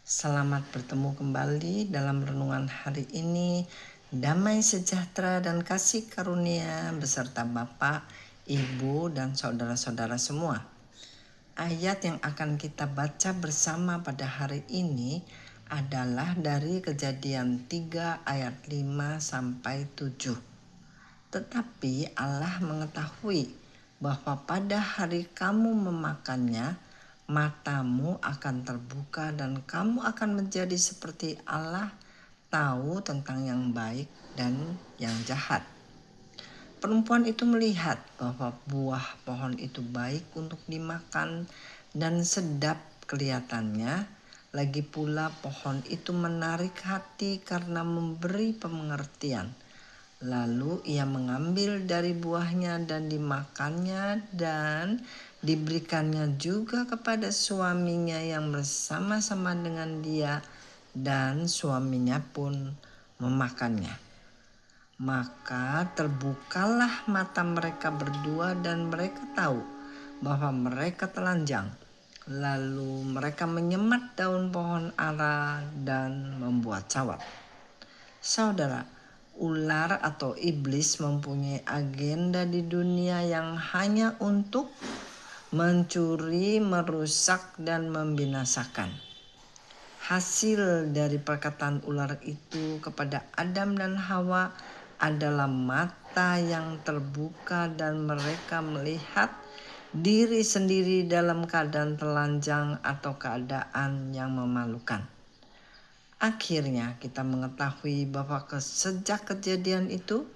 Selamat bertemu kembali dalam renungan hari ini. Damai sejahtera dan kasih karunia beserta Bapak, Ibu, dan saudara-saudara semua. Ayat yang akan kita baca bersama pada hari ini adalah dari Kejadian 3 ayat 5 sampai 7. Tetapi Allah mengetahui bahwa pada hari kamu memakannya, matamu akan terbuka dan kamu akan menjadi seperti Allah, tahu tentang yang baik dan yang jahat. Perempuan itu melihat bahwa buah pohon itu baik untuk dimakan dan sedap kelihatannya. Lagi pula pohon itu menarik hati karena memberi pengertian. Lalu ia mengambil dari buahnya dan dimakannya dan diberikannya juga kepada suaminya yang bersama-sama dengan dia, dan suaminya pun memakannya. Maka terbukalah mata mereka berdua dan mereka tahu bahwa mereka telanjang. Lalu mereka menyemat daun pohon ara dan membuat cawat. Saudara, ular atau iblis mempunyai agenda di dunia yang hanya untuk mencuri, merusak, dan membinasakan. Hasil dari perkataan ular itu kepada Adam dan Hawa adalah mata yang terbuka dan mereka melihat diri sendiri dalam keadaan telanjang atau keadaan yang memalukan. Akhirnya kita mengetahui bahwa sejak kejadian itu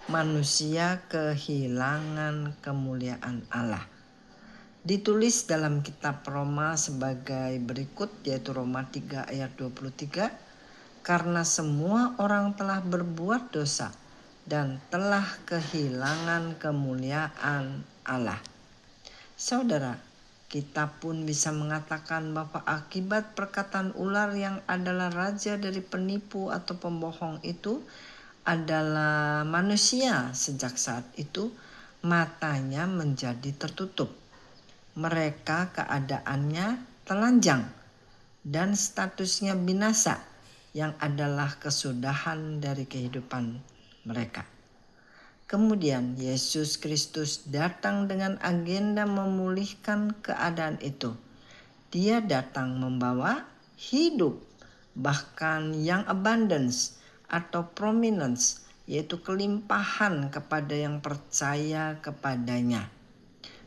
manusia kehilangan kemuliaan Allah. Ditulis dalam kitab Roma sebagai berikut, yaitu Roma 3 ayat 23, karena semua orang telah berbuat dosa dan telah kehilangan kemuliaan Allah. Saudara, kita pun bisa mengatakan bahwa akibat perkataan ular yang adalah raja dari penipu atau pembohong itu adalah manusia. Sejak saat itu matanya menjadi tertutup. Mereka keadaannya telanjang dan statusnya binasa, yang adalah kesudahan dari kehidupan mereka. Kemudian Yesus Kristus datang dengan agenda memulihkan keadaan itu. Dia datang membawa hidup, bahkan yang abundance atau prominence, yaitu kelimpahan kepada yang percaya kepadanya.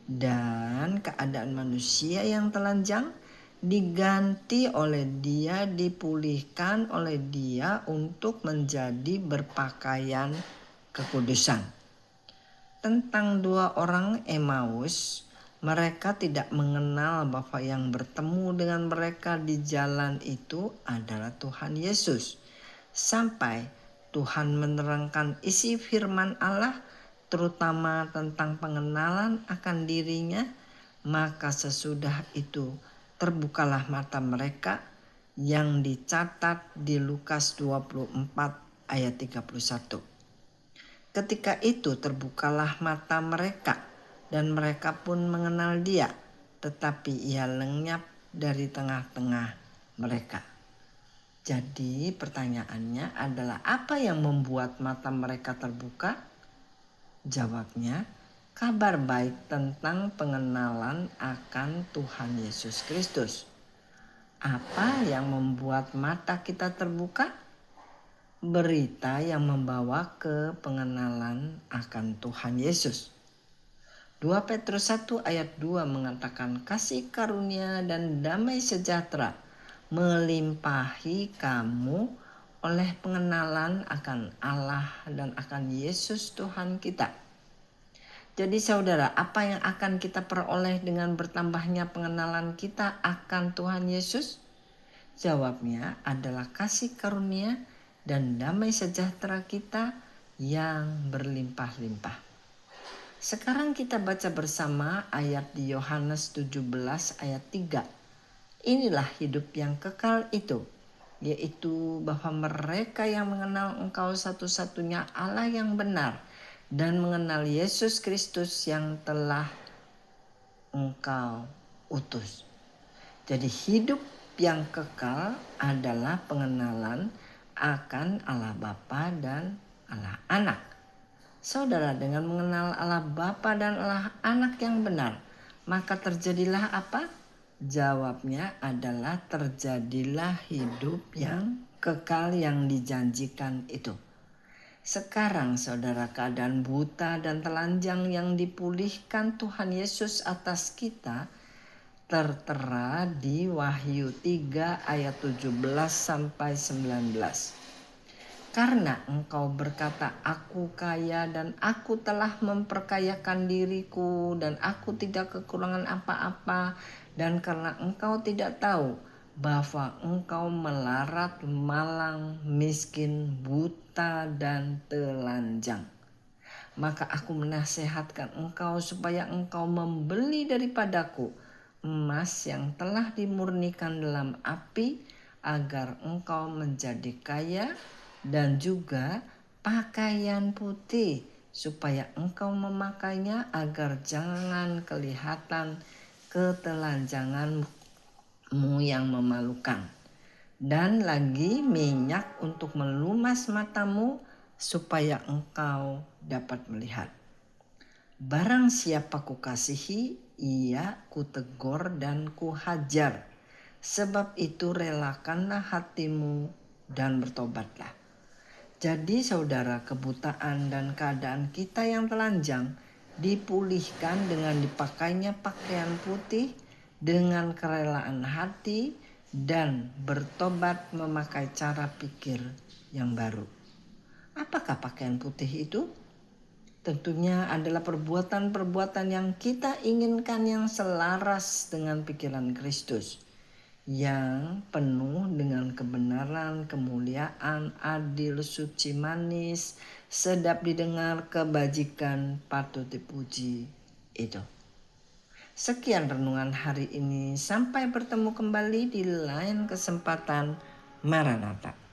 Dan keadaan manusia yang telanjang diganti oleh dia, dipulihkan oleh dia untuk menjadi berpakaian kekudusan. Tentang dua orang Emmaus, mereka tidak mengenal bahwa yang bertemu dengan mereka di jalan itu adalah Tuhan Yesus. Sampai Tuhan menerangkan isi firman Allah, terutama tentang pengenalan akan dirinya, maka sesudah itu terbukalah mata mereka yang dicatat di Lukas 24 ayat 31. Ketika itu terbukalah mata mereka dan mereka pun mengenal dia, tetapi ia lenyap dari tengah-tengah mereka. Jadi pertanyaannya adalah, apa yang membuat mata mereka terbuka? Jawabnya, kabar baik tentang pengenalan akan Tuhan Yesus Kristus. Apa yang membuat mata kita terbuka? Berita yang membawa ke pengenalan akan Tuhan Yesus. 2 Petrus 1 ayat 2 mengatakan, kasih karunia dan damai sejahtera melimpahi kamu oleh pengenalan akan Allah dan akan Yesus Tuhan kita. Jadi saudara, apa yang akan kita peroleh dengan bertambahnya pengenalan kita akan Tuhan Yesus? Jawabnya adalah kasih karunia dan damai sejahtera kita yang berlimpah-limpah. Sekarang kita baca bersama ayat di Yohanes 17 ayat 3. Inilah hidup yang kekal itu, yaitu bahwa mereka yang mengenal Engkau satu-satunya Allah yang benar dan mengenal Yesus Kristus yang telah Engkau utus. Jadi hidup yang kekal adalah pengenalan akan Allah Bapa dan Allah Anak. Saudara, dengan mengenal Allah Bapa dan Allah Anak yang benar, maka terjadilah apa? Jawabnya adalah terjadilah hidup yang kekal yang dijanjikan itu. Sekarang saudara, keadaan buta dan telanjang yang dipulihkan Tuhan Yesus atas kita tertera di Wahyu 3 ayat 17 sampai 19. Karena engkau berkata, aku kaya dan aku telah memperkayakan diriku dan aku tidak kekurangan apa-apa, dan karena engkau tidak tahu bahwa engkau melarat, malang, miskin, buta, dan telanjang, maka aku menasehatkan engkau supaya engkau membeli daripadaku emas yang telah dimurnikan dalam api, agar engkau menjadi kaya, dan juga pakaian putih supaya engkau memakainya, agar jangan kelihatan ketelanjanganmu yang memalukan. Dan lagi minyak untuk melumas matamu supaya engkau dapat melihat. Barang siapa kukasihi, ia kutegur dan kuhajar. Sebab itu relakanlah hatimu dan bertobatlah. Jadi saudara, kebutaan dan keadaan kita yang telanjang dipulihkan dengan dipakainya pakaian putih, dengan kerelaan hati dan bertobat memakai cara pikir yang baru. Apakah pakaian putih itu? Tentunya adalah perbuatan-perbuatan yang kita inginkan yang selaras dengan pikiran Kristus, yang penuh dengan kebenaran, kemuliaan, adil, suci, manis, sedap didengar, kebajikan, patut dipuji itu. Sekian renungan hari ini, sampai bertemu kembali di lain kesempatan. Maranatha.